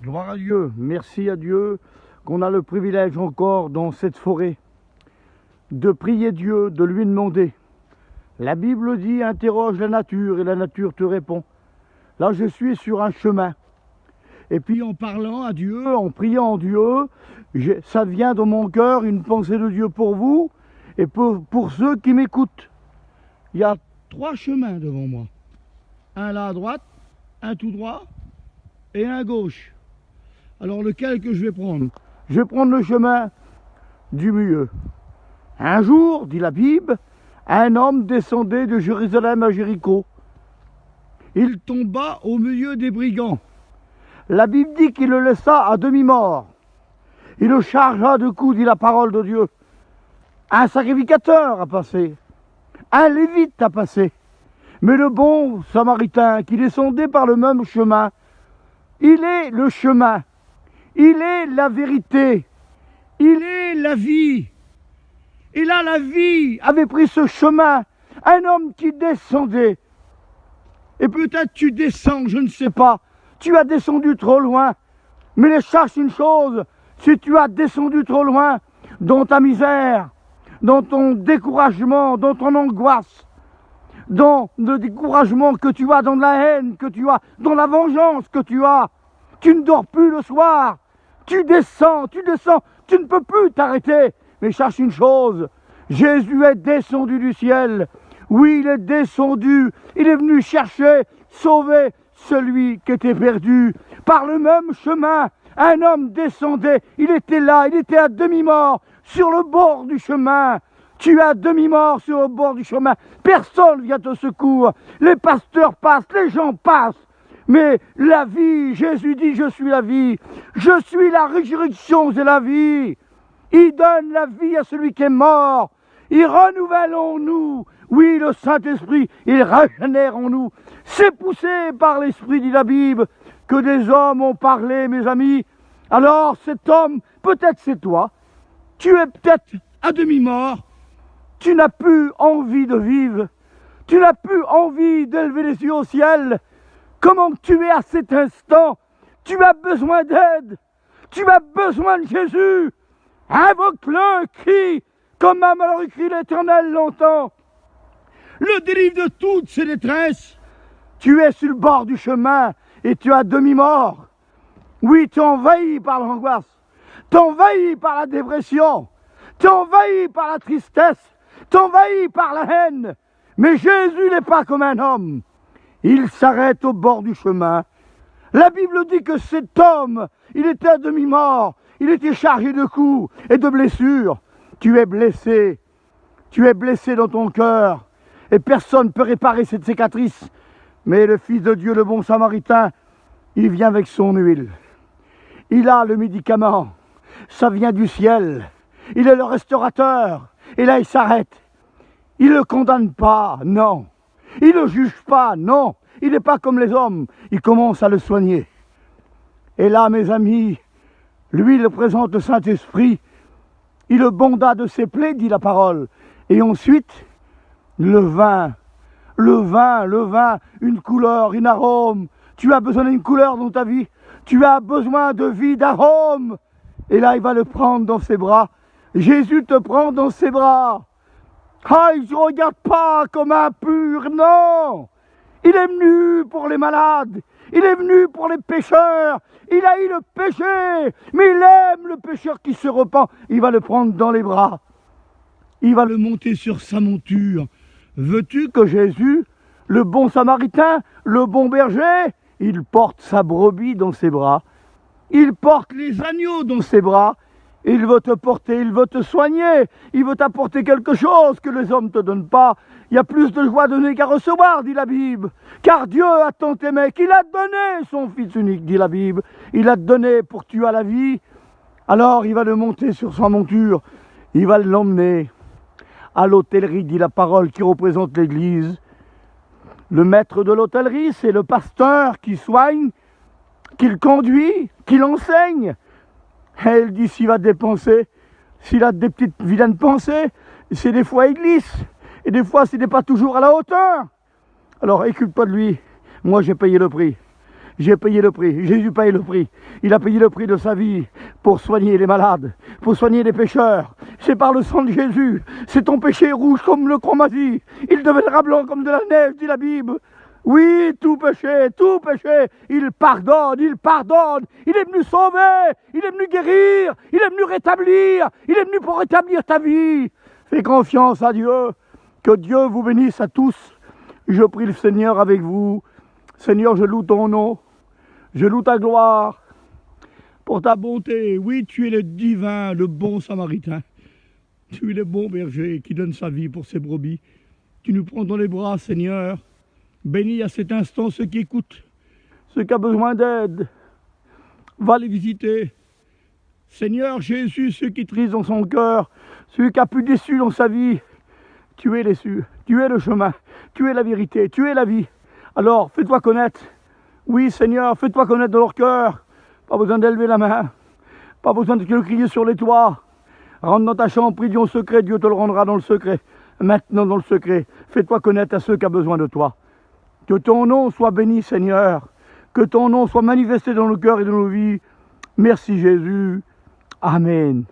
Gloire à Dieu, merci à Dieu qu'on a le privilège encore dans cette forêt de prier Dieu, de lui demander. La Bible dit, interroge la nature et la nature te répond. Là, je suis sur un chemin. Et puis en parlant à Dieu, en priant Dieu, ça vient dans mon cœur une pensée de Dieu pour vous et pour ceux qui m'écoutent. Il y a 3 chemins devant moi. Un là à droite, un tout droit et un à gauche. Alors lequel que je vais prendre? Je vais prendre le chemin du milieu. Un jour, dit la Bible, un homme descendait de Jérusalem à Jéricho. Il tomba au milieu des brigands. La Bible dit qu'il le laissa à demi-mort. Il le chargea de coups, dit la parole de Dieu. Un sacrificateur a passé, un lévite a passé. Mais le bon samaritain qui descendait par le même chemin, il est le chemin, il est la vérité, il est la vie. Et là, la vie avait pris ce chemin, un homme qui descendait. Et peut-être tu descends, je ne sais pas, tu as descendu trop loin. Mais cherche une chose, si tu as descendu trop loin dans ta misère, dans ton découragement, dans ton angoisse, dans le découragement que tu as, dans la haine que tu as, dans la vengeance que tu as, tu ne dors plus le soir, tu descends, tu ne peux plus t'arrêter. Mais cherche une chose, Jésus est descendu du ciel. Oui, il est descendu, il est venu chercher, sauver celui qui était perdu. Par le même chemin, un homme descendait, il était là, il était à demi-mort, sur le bord du chemin. Tu es à demi-mort sur le bord du chemin, personne vient au secours. Les pasteurs passent, les gens passent. Mais la vie, Jésus dit, je suis la vie, je suis la résurrection et la vie. Il donne la vie à celui qui est mort. Il renouvelle en nous. Oui, le Saint-Esprit, il régénère en nous. C'est poussé par l'Esprit, dit la Bible, que des hommes ont parlé, mes amis. Alors cet homme, peut-être c'est toi. Tu es peut-être à demi-mort. Tu n'as plus envie de vivre. Tu n'as plus envie d'élever les yeux au ciel. Comment tu es à cet instant? Tu as besoin d'aide. Tu as besoin de Jésus. Invoque-le, crie, comme un malheureux crie l'Éternel l'entend. Le délivre de toutes ses détresses. Tu es sur le bord du chemin et tu es à demi-mort. Oui, tu es envahi par l'angoisse, tu es envahi par la dépression, tu es envahi par la tristesse, tu es envahi par la haine. Mais Jésus n'est pas comme un homme. Il s'arrête au bord du chemin. La Bible dit que cet homme, il était à demi-mort. Il était chargé de coups et de blessures. Tu es blessé dans ton cœur. Et personne ne peut réparer cette cicatrice. Mais le Fils de Dieu, le bon Samaritain, il vient avec son huile. Il a le médicament. Ça vient du ciel. Il est le restaurateur. Et là, il s'arrête. Il ne le condamne pas, non. Il ne le juge pas, non. Il n'est pas comme les hommes. Il commence à le soigner. Et là, mes amis, lui, il présente le Saint-Esprit. Il le bonda de ses plaies, dit la parole. Et ensuite, le vin, une couleur, un arôme. Tu as besoin d'une couleur dans ta vie. Tu as besoin de vie, d'arôme. Et là, il va le prendre dans ses bras. Jésus te prend dans ses bras. Ah, il ne regarde pas comme impur, non. Il est venu pour les malades. Il est venu pour les pécheurs. Il a eu le péché, mais il aime le pécheur qui se repent. Il va le prendre dans les bras. Il va le monter sur sa monture. Veux-tu que Jésus, le bon samaritain, le bon berger, il porte sa brebis dans ses bras. Il porte les agneaux dans ses bras. Il veut te porter, il veut te soigner. Il veut t'apporter quelque chose que les hommes ne te donnent pas. Il y a plus de joie donnée qu'à recevoir, dit la Bible. Car Dieu a tant aimé qu'il a donné son Fils unique, dit la Bible. Il a donné pour que tu aies la vie. Alors il va le monter sur sa monture. Il va l'emmener à l'hôtellerie, dit la parole, qui représente l'Église. Le maître de l'hôtellerie, c'est le pasteur qui soigne, qui le conduit, qui l'enseigne. Et il dit s'il va dépenser, s'il a des petites vilaines pensées, c'est des fois il glisse. Et des fois, ce n'est pas toujours à la hauteur. Alors, écoute pas de lui. Moi, j'ai payé le prix. J'ai payé le prix, Jésus paye le prix. Il a payé le prix de sa vie pour soigner les malades, pour soigner les pécheurs. C'est par le sang de Jésus. C'est ton péché rouge comme le chromasie. Il deviendra blanc comme de la neige, dit la Bible. Oui, tout péché, il pardonne, il pardonne. Il est venu sauver, il est venu guérir, il est venu rétablir, il est venu pour rétablir ta vie. Fais confiance à Dieu. Que Dieu vous bénisse à tous. Je prie le Seigneur avec vous. Seigneur, je loue ton nom. Je loue ta gloire pour ta bonté. Oui, tu es le divin, le bon samaritain. Tu es le bon berger qui donne sa vie pour ses brebis. Tu nous prends dans les bras, Seigneur. Bénis à cet instant ceux qui écoutent, ceux qui ont besoin d'aide. Va les visiter. Seigneur Jésus, ceux qui trisent dans son cœur, ceux qui ont pu déçu dans sa vie. Tu es l'issue, tu es le chemin, tu es la vérité, tu es la vie. Alors, fais-toi connaître. Oui, Seigneur, fais-toi connaître dans leur cœur. Pas besoin d'élever la main. Pas besoin de le crier sur les toits. Rentre dans ta chambre, prie Dieu au secret, Dieu te le rendra dans le secret. Maintenant dans le secret, fais-toi connaître à ceux qui ont besoin de toi. Que ton nom soit béni, Seigneur. Que ton nom soit manifesté dans nos cœurs et dans nos vies. Merci Jésus. Amen.